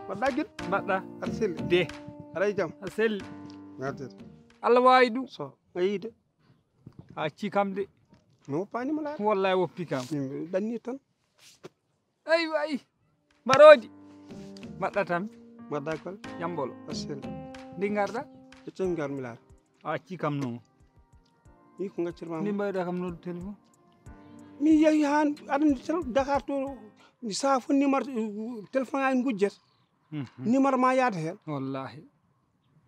mbaɗɗa guiɗo mbaɗɗa aɗa selli de aɗa e jaam a selli gardete Allah wawi ɗum so a yiide ha cikam de mi woppanima laaɗa wallahi woppi kam min ɗanni tan ay way mbaɗodi mbaɗɗa tan mbaɗɗa golle ƴamɓolo aɗa selli ndi garɗa ƴeccen garmi laaɗa ha cikam noon mi ko gaccirma ndi mbayɗa kam noddu téléphone mi yeehi han aɗa Dakar to sa fo numéro téléphone aji gujjet numéro ma yaada hen wallahi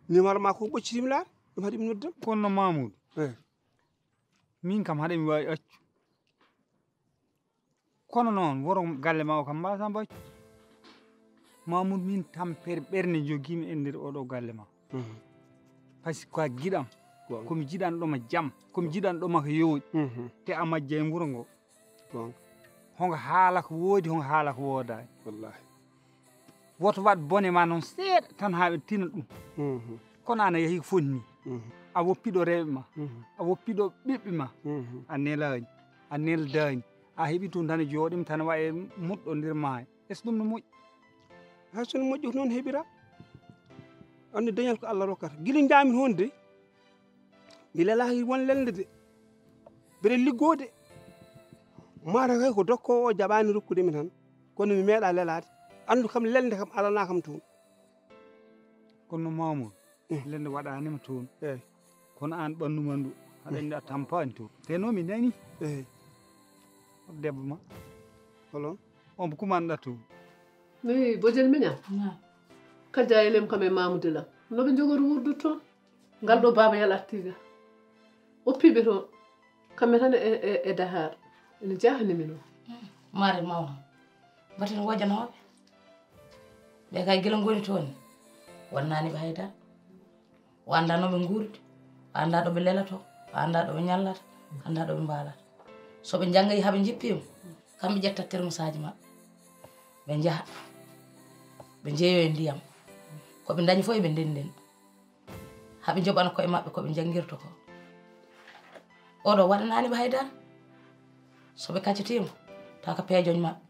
numéro ma ko ɓoccitimi laaɗa ɗum haɗimi noddam kono Mamoudou eyi min kam haɗami wawi accu kono noon woro galle ma o kam mbasa baccu Mamoudou min tampere ɓerde joguimi e nder oɗo galle ma par ce que ko giɗam komi jiɗanɗoma jaam komi jiɗanɗoma ko yowɗi te a majja e wuuro ngo hongo haala ko woodi hongo haala ko woodani wallahi woto wat bone ma noon seeɗa tan ha ɓe tina ɗum kono an a yeehi fonni a woppiɗo rewɓe ma a woppiɗo ɓiɓɓe ma a nelani a neldani a heeɓi toon tan jooɗima tan waye muɗɗo nder maayo est ce ɗum no moƴƴi hay sono moƴƴi ko noon heeɓira andi dañal ko Allah rokkata guila jamin hon de mi lelaki won lelde de mbeɗa liggode mata kay ko dokkowo o jaɓani rokkudemi tan kono mi meeɗa lelade andu kam lelde kam alana kam toon kono Mamoudou lende waɗanima toon eyyi kono an ɓannuma ndu aɗa andi a tampani toon te noon mi nani eyyi debbo ma holon on kumanɗa toon mi bojel miñam kadja elem kam e Mamoudou lam noɓe jogori wurdu toon ngal ɗo baba yal artiga oppiɓe toon kamɓe tan e Dakar ene jahanimi noon mare mawno batten wojanoɓe ɓe kay guila goni toon wonnani ɓe haydara o anda noɓe guurdi o anda ɗoɓe lelato o anda ɗoɓe ñallata anda ɗoɓe mbalata soɓe janggayi haaɓe jippima kamɓe ƴetta termus aji mabɓe ɓe jaaha ɓe jeeyo e ndiyam koɓe dañi fof eɓe ndenden haaɓe joɓana koye mabɓe koɓe janguirta ko oɗo waɗanani ɓe haydara soɓe kaccitima taw ko peejoñ mabɓe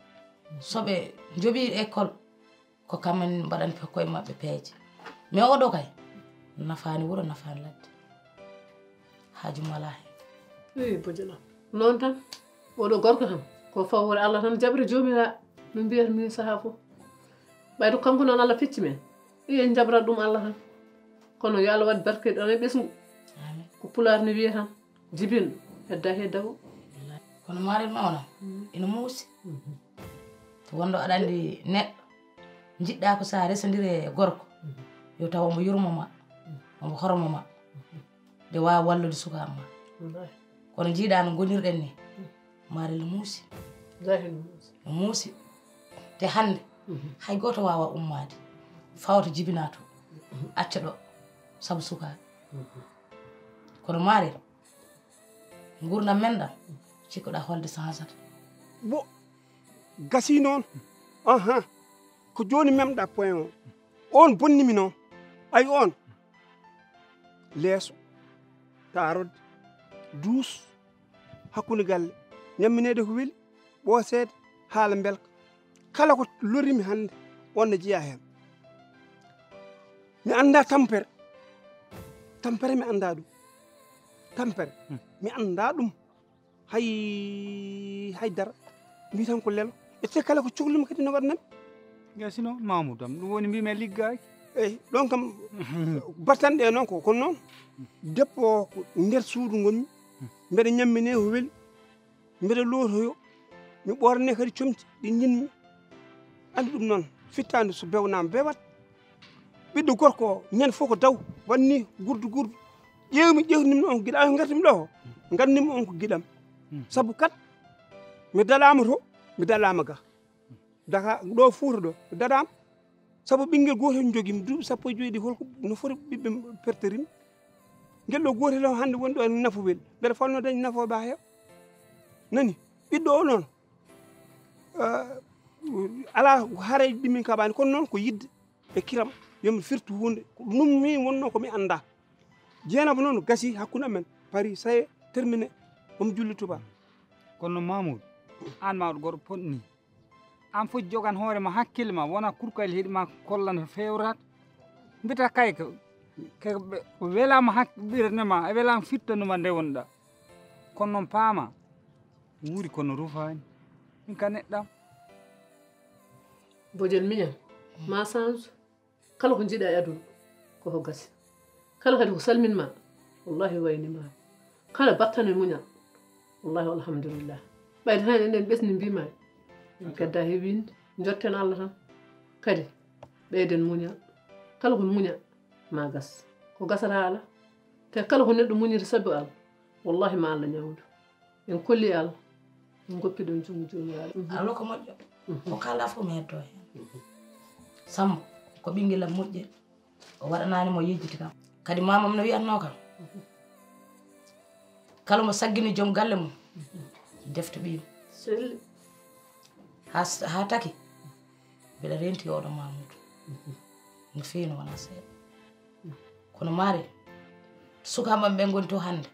soɓe jooɓi école ko kamɓe mbaɗani koye mabɓe peeje mais oɗo kay nafani wuuro nafani ladde haajum wala hen eyi bojolam noon tan oɗo gorko kam ko fawore Allah tan jaɓre jomira no mbiyata min saaha fof ɓayde kanko noon Allah fecci men en jabrat ɗum Allah tan kono yo Allah waɗ barke ɗon e ɓesgu ko pular ne wiya tan jibinɗo hedda he dawo kono maɗen mawna ene muusi to wonɗo aɗa andi neɗɗo jiɗɗa ko sa resodiri e gorko yo taw omo yurmoma omo hormoma nde wawa wallude sukama ma kono jiiɗa no gonirɗen ni maarel muusi no muusi te hande hay goto wawa ummade fawta jibina to acca ɗo saabu sukaɓe kono maarel gurdam men ɗam cikkuɗa holde sansata bo gasi noon ko joni memɗa point o on bonnimi noon ay on leeso tarodde duus hakkude galle ñamminede ko weeli ɓoosede haala belka kala ko lorimi hande on ne jeeya hen mi anda tampere tampere mi anda ɗum tampere mi anda ɗum haydara mbi tan ko lelo ete kala ko cohlimi kadi no waɗanami gasino Mamoudou am ɗum woni mbimi liggaki eyyi ɗon kam battanɗe noon ko kono noon debbo o ko nder suudu gonmi mbeɗa ñammine ko weeli mbeɗa lootoyo mi ɓorne kadi comci ɗi jinmi andi ɗum noon fittande so bewnama bewat ɓiɗɗo gorko o ñande fof ko daw wanni gurdu ƴewmi ƴewnimi on ko guiɗa ko gartimi ɗo o gandimi on ko guiɗam saabu kat mi dalama to mi dalama ga Dakar ɗo Fouta ɗo mi dadama saabu ɓinguel gotel joguimi duuɓi sappo e joyyi ɗi holko no foti ɓiɓɓe perterimi guel ɗo gotel o hande woni ɗo ene nafa weeli mbeɗa falno dañi nafoɓe ha heewa nani ɓiɗɗo o noon ala haareji ɗi min kaɓani kono noon ko yidde e kiram yomi firtu hunde ɗum min wonno komi anda Dieynaba noon gasi hakkude amen paari saye terminé omo julli tuba kono Mamoudou an mawɗo goɗɗo ponɗini an fof jogan hoore ma hakkille ma wona kurkayel heeɗi ma kollan fewrata mbita kay ko welama ɓirne ma e welama fittanuma nde wonɗa kono noon paama wuuri kono rufani min ka neɗɗam bojel miñam ma change kala ko jiiɗa e aduna koko gasi kala kadi ko salminma wallahi waynima kala battane muñal wallahi alhamdulillah ɓayde tan enen ɓesni mbima en kedda heewinde jotten Allah tan kadi ɓeyden muñal kala ko muña ma gas ko gasata ala te kala ko neɗɗo muñiri sabu Allah wallahi ma Allah ñawdu en kolli Allah en goppi ɗon jungo jomiraɗo Allah ko moƴƴo ko kala fof mi heddo hen Sambo ko ɓinguelam moƴƴel o waɗanani mo yejjiti kam kadi mamam no wiyatno kam kala mo saggini joom galle mum defto ɓiyum selli ha taki mbiɗa renti oɗo Mamoudou no fewi no wona seeɗa kono maare sukaɓam ɓe goni to hande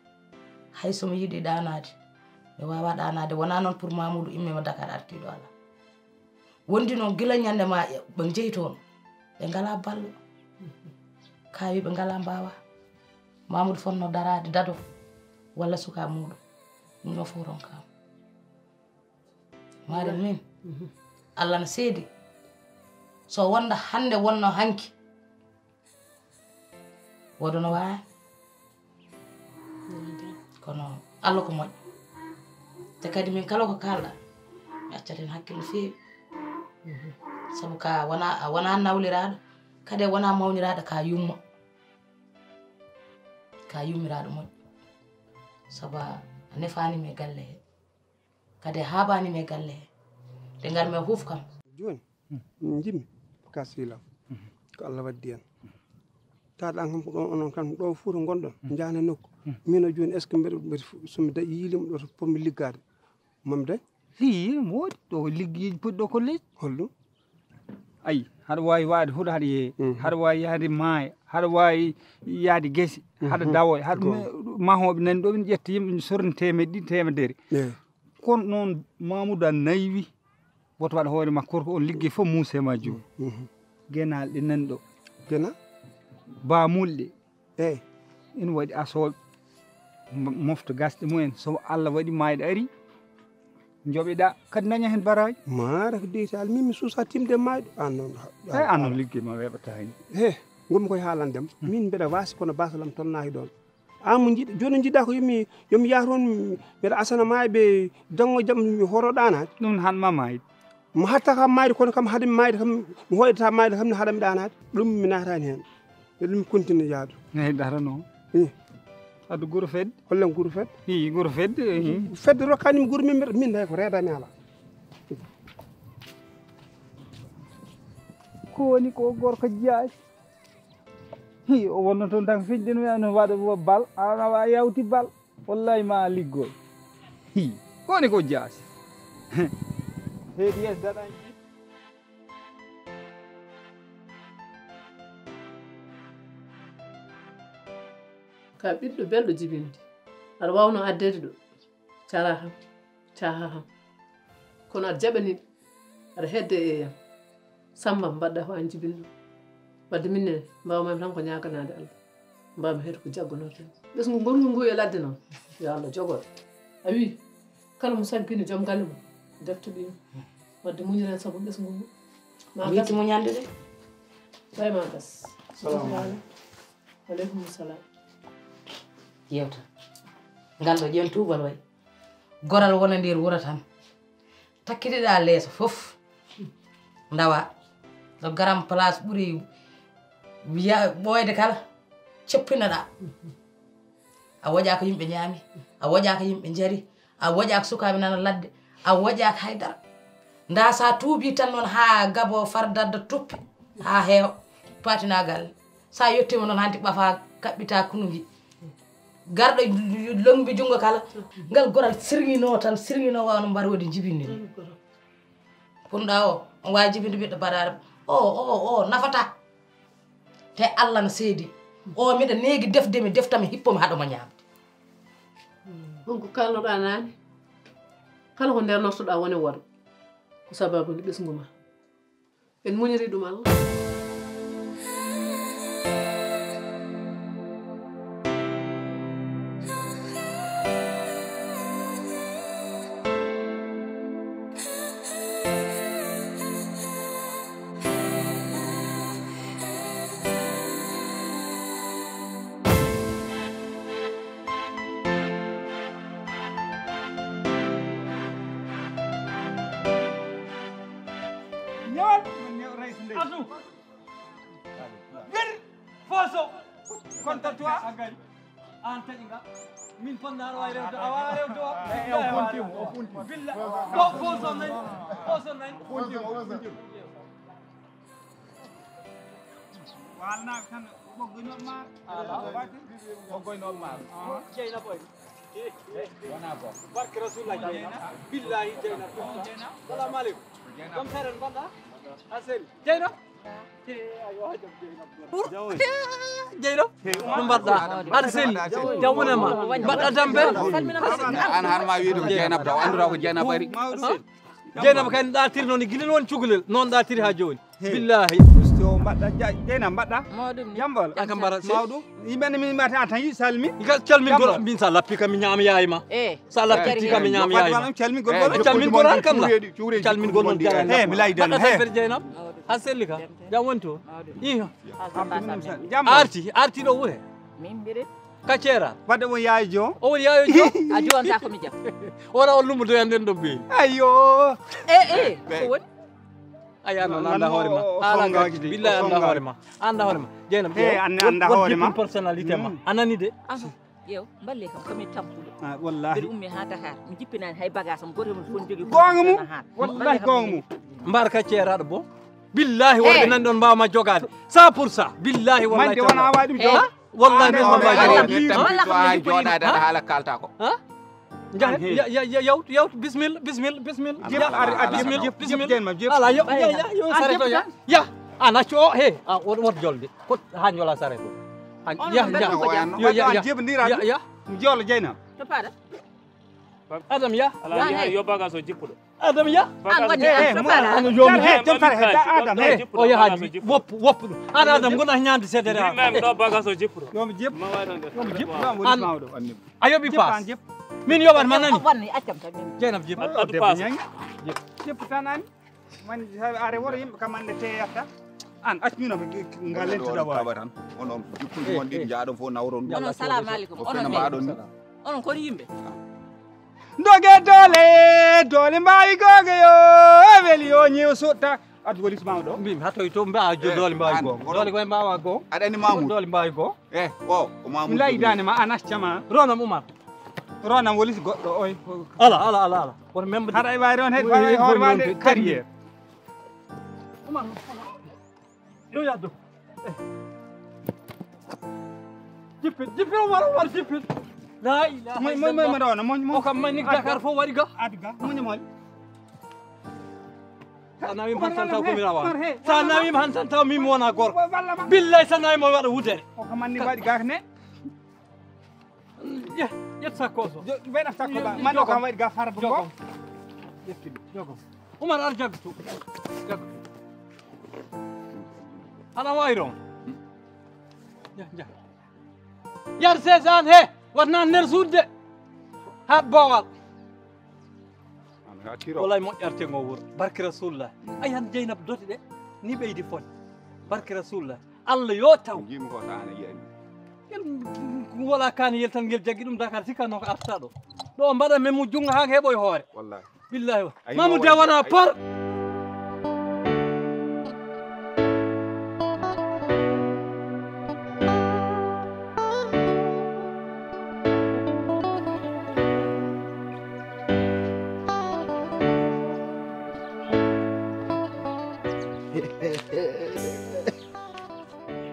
hay somo yiiɗi ɗanade mi wawa ɗanade wona noon pour Mamoudou immima Dakar artiɗo ala wondi noon gila ñande ma ɓe jeeyi toon ɓe ngala ballo kawi ɓe ngala mbawa Mamoudou fonno darade dado walla suka muɗum ɗum ɗo fof ronkama maare min Allah no seedi so wonda hande wonno hanki wodono wawi kono Allah ko moƴƴo te kadi min kala ko kalɗa mi accaten hakkille feewi sabu ka wona nawliraɗo kadi wona mawniraɗo ka yumma ka yummiraɗo moƴƴo sabu a nefanimi e galle he kadi haɓanimi e galle he nde garmi e huuf kam joni min jimmi ka silam ko Allah waddi en taɗan kam ko ɗon onon kam ɗo fuu to gonɗon jahne nokku mino joni est ce que mbeɗa somi yiilima ɗo to pommi liggade mami dañ hi woodi ɗo liggeji poɗɗi ɗo ko leydi holɗum ayi haɗa wawi wade huɗo haɗa yeeye haɗa wawi yaade maaya haɗa wawi yaade guese haɗa dawoya haɗa mahoɓe nani ɗo ɓe ƴetta yimɓe sorni temedde ɗiɗi temedere kono noon Mamoudou a naywi woto waɗa hoore makko ko on liggey fof muuse ma joni guenal ɗe nani ɗo gena bamulɗe eyyi ina waɗi asoɓe mofta gasɗe mumen so Allah waɗi mayɗe ari joɓeɗa kadi daña hen baraji mara ko deytal min mi suusa timde mayɗo an noon eyi an noon liggey ma weɓata hen he gonmi koye haalandema min mbeɗa wasi kono basalam tolnaki ɗon an mo jiiɗa joni jiiɗa ko yomi yaha toon mbeɗa asana mayɓe janggo jaam mi horoɗanade ɗum hanma mayde mi hatta kam mayde kono kam haade mi mayde kam mi hoydata mayde kam ne haɗami ɗanade ɗum mi natani hen e ɗum continue yaadu eyi dara noon addu guro fedde hollen guro fedde i guro fedde fedde rokkanimi guro min hay ko reedami ala ko woni ko gorko jaasi hi o wonno toon tan feƴƴen wiyano waɗa bal awa yawti bal wallahi ma liggoy hi ko woni ko jaasi heedi yes daɗaji ka ɓiɗɗo belɗo jibinde aɗa wawno addede ɗo cara ham caha ham kono aɗa jaɓani aɗa hedde e yam Samba mbaɗɗa ko an jibinɗo wadde minne mbawmami tan ko ñaganade Allah mbawmi heeto ko jaggonorten ɓesgu gongu ngu e ladde noon yo Allah jogoɗo a wi kala mo saggini joom galle mum defto ɓiyum wadde muñiren sabu ɓesgu ngu ma wiiti muñande de ɓay ma gas salamu aleykum salam yewta ngal ɗo ƴen tubal way goral wona nder wuro tan takkitiɗa leeso fof ndawa ɗo garam place ɓuuri ɓoyde kala ceppinaɗa a woƴaka yimɓe ñaami a woƴaka yimɓe jari a woƴaka sukaɓe nana ladde a woƴaka haydara nda sa tuubi tan noon ha gabo fardadda tuppi ha heewa patina galle sa yettima noon hanti ɓafa kaɓɓita kunugi garɗo longbi jungo kala ngal goral sirñino tan sirñino wawno mbar wodi jibinde ni punɗa o on wawi jibinde ɓiɗɗo baɗaɗo o nafata te Allah no seedi o miɗa neegi defdemi deftami hippomi haɗoma ñamde wonko kalnoɗa nani kala ko nder nortoɗa woni worɓe ko sababu ni ɓesgu ma en muñiri ɗum Allah min fondano way rewde awa rewde o billa foso nani walna tan ɓoggoynol ma ɓoggoynol ma jeyna boy wona bo barke rasulullah jeyna billahi jeyna salamu aleykum jam seren gonɗa a seri jeyna Jeyno no mbaɗɗa aɗa selli jawmunema mbaɗɗa dambe an har ma wiiɗum Dieynaba taw annduɗa ko Dieynaba ari Dieynaba kadi ɗatirno ni guila won cukalel noon ɗatiri ha joni billahi so mbaɗɗa Dieynaba mbaɗɗa jambal aka mbara mawɗum yimɓene min mbata tan yi salmi calmin gol min sa lappi kam mi ñaama yayima sa lappi kam mi ñaama yayima calmin gol calmin goran kam la calmin gol non he mi laydano he Dieynaba ha selli ka jam woni to i arti ɗo wure min mbiɗe kaccera wadde won yaayo jon o woni yaayo jon a jonta komi jam wona o lummodo en nden ɗo beyi ayyo ko woni aya noon anda hoore ma ala billahi anda hoore ma anda hoore ma Dieynaba anda hoore ma personnalité ma anani de yew balle kam komi tampude wallahi mbiɗa ummi ha Dakar mi jippinani hay bagage am goto mum fon jogui gonga mum wallahi gonga mum mbar kacceraɗo bo billahi worɓe nan ɗon mbawma jogade 100% billahi wallahi mande wona waɗi ɗum jo wallahi min mbawa ha joɗade aɗa haala kalta ko yawt bisimilla ala yo saret o ya an accu o he wot jolde ha jola saret o jibodira jolo Dieynaba to paɗa Adam ya yo bagage o jippuɗo Adam ya an woni to paɗa ano jomi he jom fare he Adam he o yahaji woppu ɗum an Adam gona ñamde seddere mami ɗo bagage o jippuɗo yomi jip ma way ɗon yomi jip woni mawɗo a yoɓi paas min yoɓat ma nani wanni accam tan min Dieynaba jip addu paas jip tan ani man are woro yimɓe kam ande teyatta an accmino ngal lentida wawi tan onon jippuji mon ɗi jaaɗon fof nawron onon salamu aleykum onon mbaɗon ni onon kono yimɓe doge dole mbawi goge yo weli yo ñew sotta addu wolis mawɗo mbimi ha toy to mbawa dole mbawi go dole koye mbawa go aɗa andi Mamoudou dole mbawi go o Mamoudou laydani ma an accama ronam Oumar ronam wolis goɗɗo oy ala woto membe haɗa e wawi ron heɗ wawi hoore wade carriére Oumar yo yaddo jippit Oumar jippit la ilaha illallah mo rona mo o kam mani Dakar fof waɗi ga adga muñumol sa nawima han tan taw komi rawa sa nawima han tan taw mimi wona gorko billahi sa nawima waɗa wudere o kam manni waɗi gakne ƴet sakko so ɓeɗa sakko ba man o kam waɗi ga farba go jogom Oumar ar jaggoto aɗa wawi ron yar sesan he watna nder suude ha bowal walay moƴƴarte ngo wuuro barke rasulullah ay han Dieynaba dote ɗe ni ɓeydi fon barke rasulullah Allah yo taw jimi ko tane yiyani wala kane yel tan ngel jaggi ɗum Dakar sikkano ko arta ɗo mbaɗa men mo jungo ha heeɓoye hoore wallahi billahi Mamoudou wona por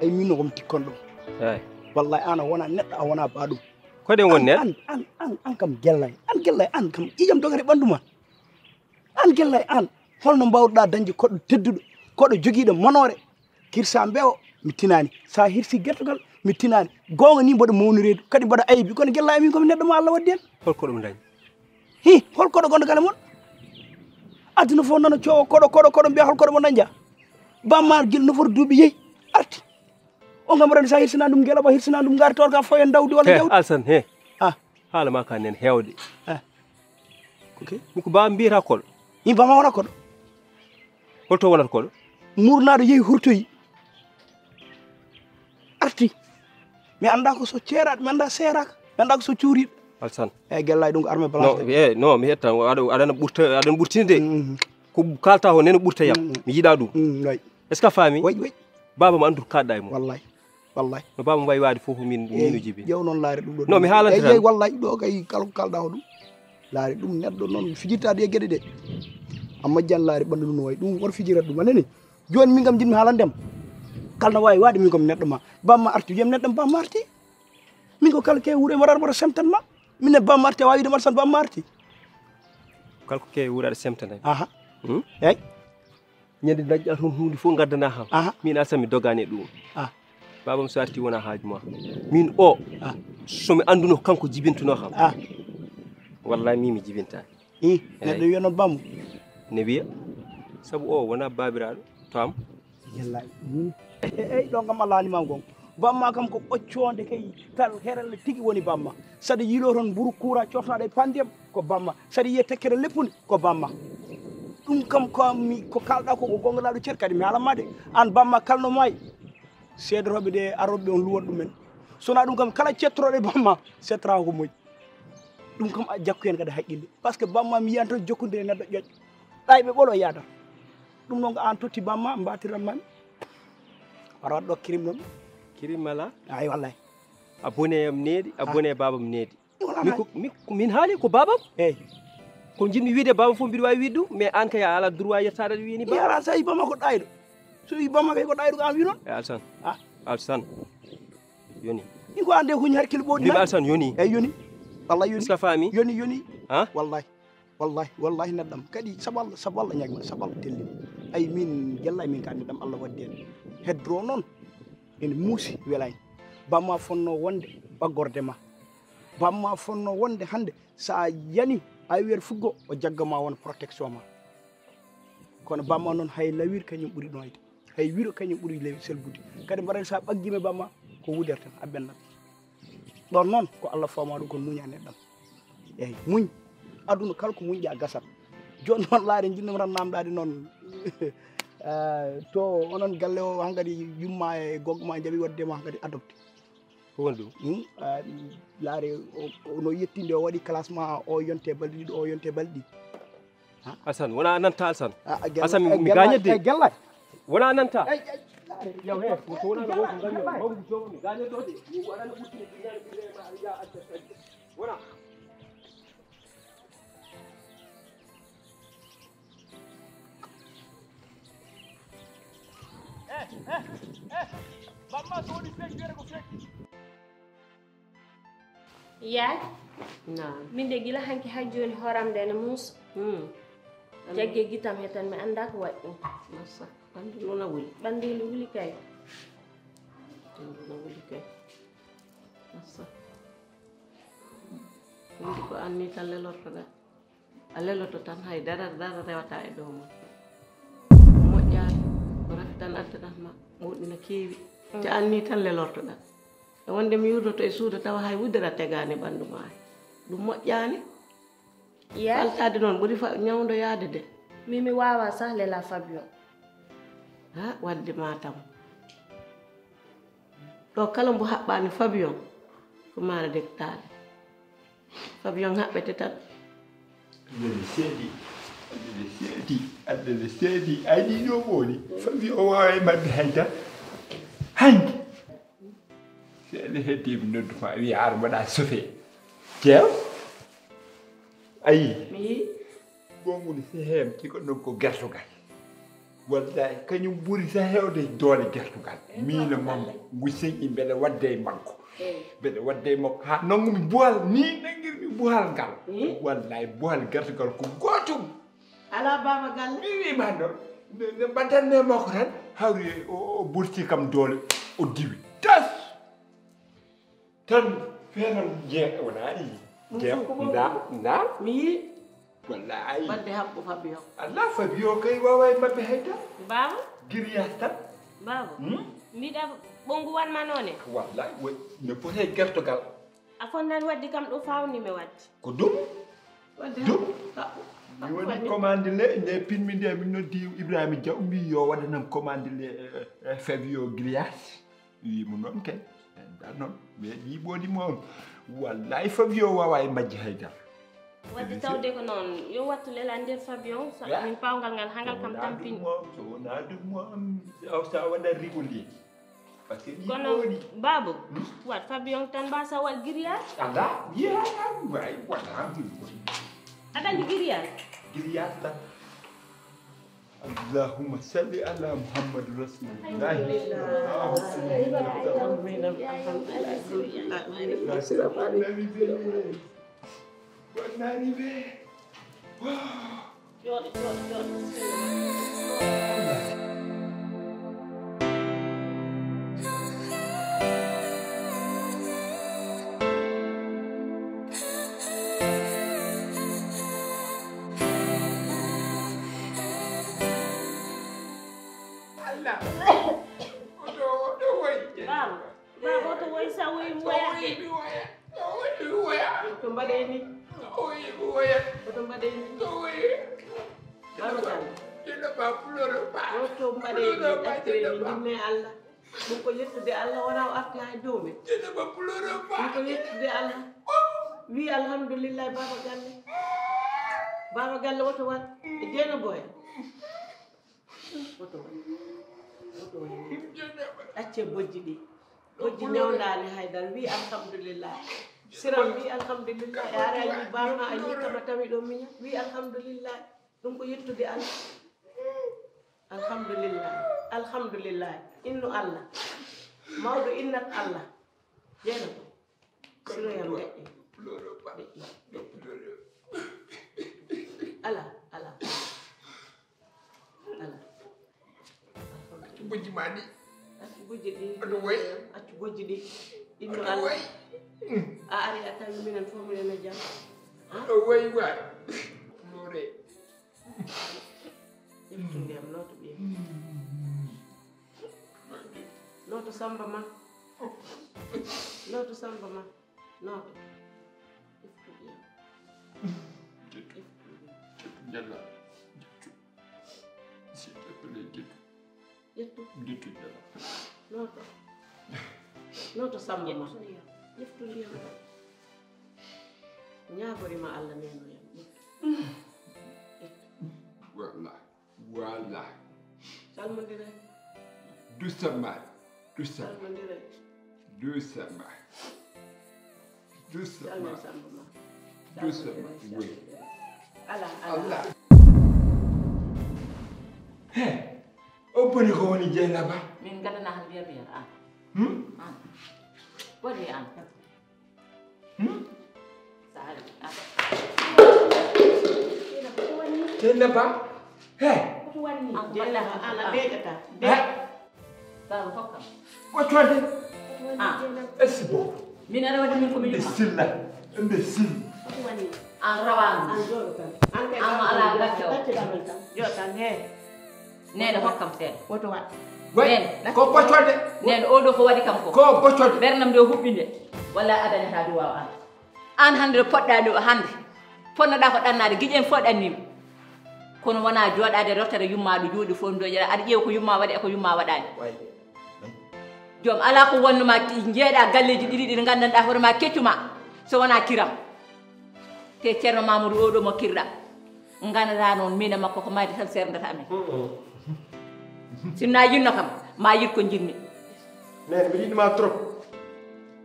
ay min ko tikkon ɗum wallahi an a wona neɗɗo a wona baɗum koɗen won neɗɗo an kam gellay an kam ƴiƴam dogere ɓandu ma an gellay an holno mbawɗa dañde koɗɗo tedduɗo koɗo joguiɗo manore kirsa mbewo mi tinani sa hirsi guertogal mi tinani gonga ni mboɗo mawniredu kadi mboɗo ayibi kono gella min komi neɗɗo mo Allah waddi hen holko ɗum dañi hi holkoɗo gonɗo gale moon aduna fof nana coowa koɗo mbiya hol koɗo mo dañdia bamma guel noforo duuɓi yeeyi arti o gam rende sa hirsina ɗum guela ba hirsina ɗum gari tawata ka foyen dawdi walla jawdi Alsan he haala ma ka nen hewde ok miko baba mbiyata koɗo mi bama wona koɗo holto wonata koɗo murnaɗo yeehi hurtoyi arti mi anda ko so ceeraɗo mi anda seeraka mi anda ko so cuuriɗo Alsan eyyi guellaji ɗum ko armé non non mi hetta aɗana ɓurtinde de ko kalta ko nene ɓurta yam mi yiiɗa ɗum way est ce que a faami way baba mo andu kaɗɗa e mum wallahi wallahi no baba mo wawi wade fof mino jibi ƴeew noon laari ɗum ɗo non mi haalante tan eyyi wallahi ɗo kay kala ko kalɗa ko ɗum laari ɗum neɗɗo noon fijirtade e gueɗe ɗe a majjan laari ɓandu ɗum no wayi ɗum woto fijirat ɗum anani joni min kam jinmi haalandema kala no wawi wade min komi neɗɗo ma bamma arti wiyam neɗɗo bamma arti min ko kala kewi wuuro e mbaɗa mboɗo semtanma min e bamma arti a wawi wiide tan bamma arti kala ko kewi wuuro aɗa semtana aha eyyi ñande dañƴa toon hunde fof gaddana ham min Alsan mi dogani e ɗum babam so arti wona haaju ma min o somi anduno kanko jibintuno kam wallahi min mi jibintani neɗɗo wiya noon bammo ne wiya saabu o wona babiraɗo to am yellayi eyyi ɗon kam Allah anima gon bamma kam ko ɓocconde kay tal herelle tigui woni bamma saɗa yiilo toon mburu kuura coftaɗo e pandiyam ko bamma saɗa yiiya tekkere leppude ko bamma ɗum kam ko kalɗa ko gongaɗaɗo ceer kadi mi haalanma de an bamma kalno maayi seedoroɓe ɗe aroɓe on luwat ɗumen sona ɗum kam kala cettoroɗo e bamma settata ko moƴƴi ɗum kam a jakku hen kadi haqqille par ce que bamma mi yiyan tan jokkude e neɗɗo ƴoƴƴo ɗayɓe ɓolo yadata ɗum noon ko an totti bamma mbatiranmami wara wat ɗo kirim ɗon kirim ala ay wallahi a bone am needi a bone babam needi min haali ko babam eyyi ko jinmi wiide babam fof mbiɗa wawi wiide ɗum mais an kay a ala droit yettade aɗa wini baba ara sa yi bamma ko ɗayɗo so yi bamma kay ko ɗayɗo ko an wi noon Alsan Alsan yoni ɗin ko ande huñi hakkille ɓoɗi mbiɓe Alsan yoni eyyi yoni wallahi yoni ska faami yoni wallahi neɗɗam kadi sabu Allah ñagma sabu Allah telli ay min jella min ka neɗɗam Allah waddi en heddoro noon ene muusi welani bamma fonno wonde baggorde ma bamma fonno wonde hande sa yani a wiyer fuggo o jaggama won protection ma kono bamma noon hay lawir kañum ɓuuri noyde hay wiro kañum ɓuuri lewi selbude kadi mbaɗen sa ɓaggime bamma ko wuderten a ɓennat ɗon noon ko Allah fawma ɗum ko muña neɗɗam eyyi muñ aduna kala ko muñƴa gasat joni noon laare jinnomi tan namdade noon to onon galle o hankadi yumma e goggoma jaaɓi waddema hankadi adopté ko woni ɗum laare no yettinde o waɗi classement o yonte balɗe ɗiɗi o yonte balɗe ɗiɗi Alsan wona nanta Alsan Alsan mi gañedde gellay wona nanta yaw he ko wona no wonko gaño mawdu jomo mi gañeddo de mi waɗano ɓurtine ɗiñane ɓirema ya wona Mamma so woni fek wiyete ko fek yaay min de gila hanki hay joni horam de ne muusa jagge gitam he tan mi anda ko waɗi ɗum massa ɓandu nuna wuli ɓandu ndu wuli kay massa windi ko anni tan lelortoɗa a leloto tan hay dara rewata e dow mon moƴƴani ko rafi tan addanatma mawɗi no keewi te anni tan lelortoɗa e wonde mi yurdoto e suudu tawa hay wuddera tegani ɓandu ma ɗum moƴƴani faltade noon ɓuuri ñawdo yaade de mimi wawa sah lela Fabio ha wadde matam ɗo kala mbo haɓɓani Fabion ko maara dektade Fabion haɓɓete tan addede seedi ayɗi ɗo ɓooni Fabion wawa e mabɓe hayda hanki seeɗa heddimi nodduma wi ar mbaɗa sofe jeew ayi mi yi gongol so heemti ko ɗon ko gertogal wallahi kañum ɓuuri sa hewde doole gertogal mino manko gusen i mbeɗa wadde e makko mbeɗa wadde e makko ha nangumi bohal ni nangirmi bohal ngal wallahi bohal gertogal ko gotum ala baba galle mi wima noon ne mbadanne makko tan hawri o ɓurti kam doole o diwi tas tan feeran jeeɗ wona i jeew nda mi yi wallahi badde habbo Fabio Allah Fabio kay waaway mabbe hayda baba giriyaas tan baba mbiɗa ɓongu wanma noone wallahi woy ne foti gertogal a fonnan waddi kam ɗo fawni mi waddi ko dum dum mi woni commande le ne pinmi nde min noddi Ibrahima Dia ummi yo waɗanam commande le Fabio grillage wimo noon kay da noon mi yiɓodimo on wallahi Fabio wawa e majji haydara wadde tawde ko noon yo wattu lela nder Fabio so min pawgal ngal hangal kam tampini so wona ɗum mo sa waɗa rigo ndi par ce que kono babo wat Fabio tan mbasa waɗ grillage ala yeyam way waɗa aɗa andi grillage grillage tan اللهم صل على محمد رسول الله ko yettude Allah wona o arti hay dow men ko yettude Allah wi alhamdulillah baba galle woto wat e jeena boya woto acce bojji ɗi bojji ñawdani haydara wi alhamdulillah siram wi alhamdulillah e ara yi bama a yittama tawi ɗo miña wi alhamdulillah ɗum ko yettude Allah alhamdulillah innu Allah mawɗo innat Allah jeena ko siroyam deƴƴe ala bojji ma ɗi accu bojji ɗi aɗa way accu bojji ɗi innu Allah a ari a tawi minen fof minen e jam aɗa way way lore ƴeftu ndiyam noto ɓiye noto samba ma noto ƴeftu ndiyam jalla ƴettu noto samba ma ƴeftu ndiyam ñaagorima Allah nenoyam wallahi salmodiray doucement salmodiray doucement oui ala o boni ko woni Dieynaba min gadana han biya an woni an Dieynaba Dieynaba ana beƴata baba hokkam wottode esi bo min aɗa waɗi min komi silla imbécile an rawan an jooɗo tan an ala gacce o yo tan he nene hokkam seeɗa woto wat ko boccode nene oɗo ko waɗi kam ko boccode ɓernam nde huɓɓinde walla a dañata duwaw an hande ɗo poɗɗa ɗo hande ponnoɗa ko ɗannade guiƴen fof ɗannima kono wona jooɗade rottere yummaɗo juuɗe fof ndo jeeɗa aɗa ƴeewa ko yumma waɗi eko yumma waɗani joom ala ko wonnuma jeeɗa galleji ɗiɗi ɗi gandanɗa hoorema keccuma so wona kiram te ceerno Mamadou oɗo mo kirɗa ganata noon min e makko ko mayde tan serdata amen sinna yinno kam ma yir ko jinmi nene mbiɗa yiɗma trop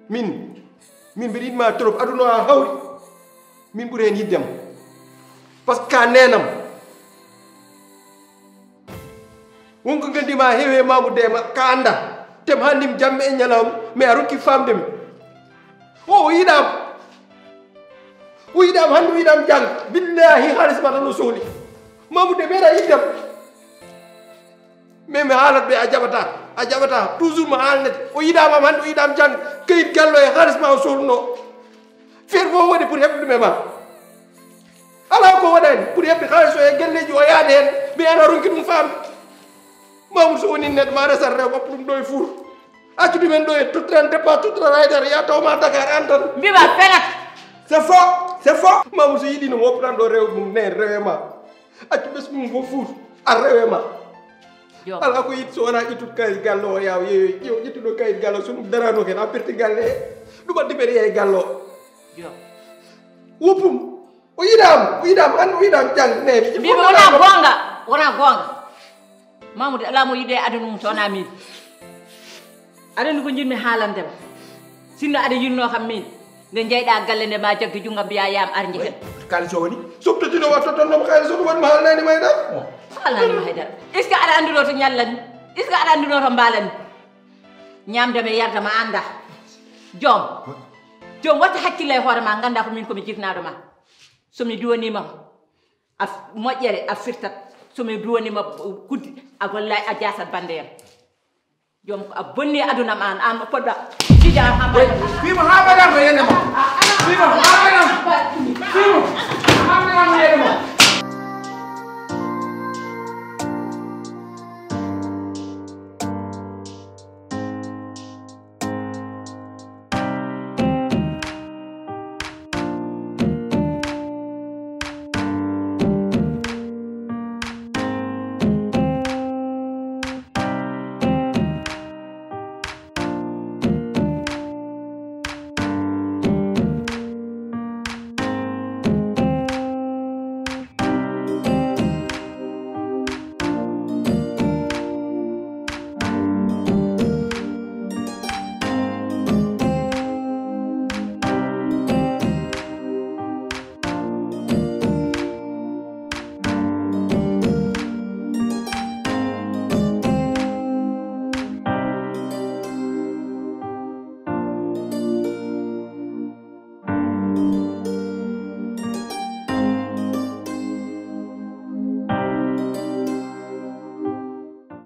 min mbiɗa yiɗma trop aduna ha hawri min ɓuuri hen yiddema par ce que ka nenam wonko gandima heewe Mamadou e ka anda tem handim jamme e ñalawma mais a rokki famdemi o yiɗama hande o yiɗama jang billahi halis ma tan o sohli Mamadou e ɓeeɗa yiddem mais mi haalat ɓe a jaɓata toujours mo haalnete o yiɗamam hande o yiɗama jang kayit gallo e halis ma o sohluno feere fof waɗi pour heɓde ɗum e ma ala ko waɗani pour heɓde haliss o e galleji o yaade hen mi ana ronki ɗum famde mamoudou so woni neɗɗo ma resat rew ɓappa ɗum ɗo e fuur accu ɗumen ɗo e tuttiran départ tuttiran haydara ya tawma dakar an tan mbima fenat c'est faux mamoudou so yiɗi no woppitan ɗo rew mum ne rewe ma accu ɓes mum fof fuur ar rewe ma ala ko yiɗi so wona ƴettude kayit galle o yaw yeeyoy ƴew ƴettuɗo kayit galle o so ɗum darano ken a perti galle he ɗum addi mbeɗa yeeya galle o woppum o yiɗama hande o yiɗama jang nene mbima wona gonga mamoudou ala mo yiɗe aduna mum to wona min aɗa andi ko jinmi haalandema sinno aɗa yinno kam min nde jeyɗa galle nde ma jaggi junga mbiya yam arji hen kalis o woni sobtotino watto tonnoma kalis o ɗum wonma haalnani maydam haalnanima haydara est ce que aɗa anduno to ñallani est ce que aɗa anduno to mbalani ñamdema e yardama anda joom watta hakkille e hoore ma ganda ko min komi jifnaɗo ma somi duwanima a moƴƴere a firtat somi duwanima kuddi a gollay a jasat bande en joom a bonni aduna ma an poɗɗa ijam fimo ha baɗam ko yenema fimo ha baɗam fimo ha baɗam ko yenema